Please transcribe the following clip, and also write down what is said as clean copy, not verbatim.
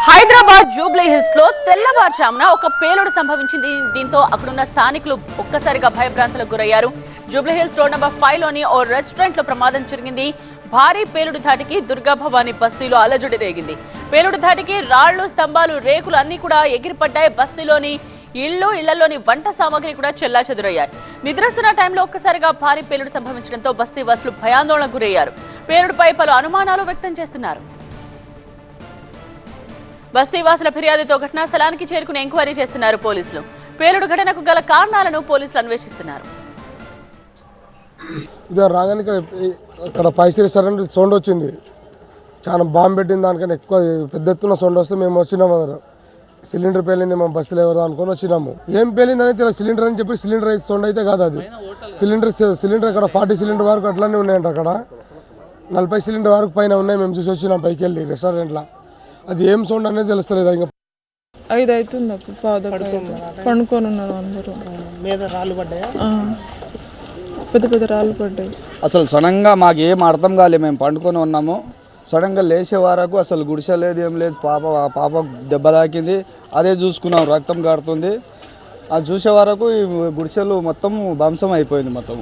Hyderabad Jubilee hills లో తెల్లవారుజామున ఒక పేలుడు సంభవించింది. దీంతో అక్కడున్న స్థానికులు ఒక్కసారిగా భయభ్రాంతులకు గురయ్యారు. జూబ్లీ హిల్స్ రోడ్ నంబర్ 5 లోని ఓ రెస్టారెంట్ లో ప్రమాదం జరిగింది. భారీ పేలుడు ధాటికి దుర్గా భవానీ బస్తీలో అలజడి రేగింది. పేలుడు ధాటికి రాళ్లు, స్తంభాలు, రేకులు అన్ని కూడా ఎగిరిపడ్డాయి. బస్తీలోని ఇళ్లలోని వంట సామాగ్రి కూడా చెల్లాచెదురయ్యాయి. నిద్రస్తున్న టైంలో ఒక్కసారిగా భారీ పేలుడు సంభవించడంతో బస్తీ వాసులు భయాందోళనకు గురయ్యారు. పేలుడుపై పలు అనుమానాలు వ్యక్తం చేస్తున్నారు. బస్తీవాసుల ఫిర్యాదుతో ఘటనా స్థలానికి చేరుకుని ఎంక్వైరీ చేస్తున్నారు పోలీసులు. పేలుడు ఘటనకు గల కారణాలను పోలీసులు అన్వేషిస్తున్నారు. రాగానే ఇక్కడ పైసీ రెస్టారెంట్ సౌండ్ వచ్చింది. చాలా బాంబు పెట్టిన దానికన్నా ఎక్కువ పెద్ద ఎత్తున సౌండ్ వస్తే మేము వచ్చినాము. సిలిండర్ పేలింది, మేము బస్తీలో ఎవరు అనుకుని వచ్చినాము. ఏం పేలింది అనేది సిలిండర్ అని చెప్పి సిలిండర్ అయితే సౌండ్ అయితే కాదు. అది సిలిండర్ అక్కడ 40 సిలిండర్ వరకు అట్లానే ఉన్నాయంట. అక్కడ 40 సిలిండర్ వరకు పైన ఉన్నాయి. మేము చూసి వచ్చినాం పైకి వెళ్ళి రెస్టారెంట్లో. అది ఏం సౌండ్ అనేది తెలుస్తలేదు. ఇంకా 5 అవుతుంది అప్పుడు పండుకొని ఉన్నారు అందరూ. మీద రాళ్ళు పడ్డాయా? పెద్ద పెద్ద రాళ్ళు పడ్డాయి. అసలు సడన్గా మాకు ఏం అర్థం కాలేదు. మేము పండుకొని ఉన్నాము. సడన్గా లేచే వరకు అసలు గుడిసె లేదు, ఏం లేదు. పాప దెబ్బ తాకింది. అదే చూసుకున్నాం, రక్తం కారుతుంది. అది చూసే వరకు ఈ గుడిసెలు మొత్తం ధ్వంసం అయిపోయింది మొత్తం.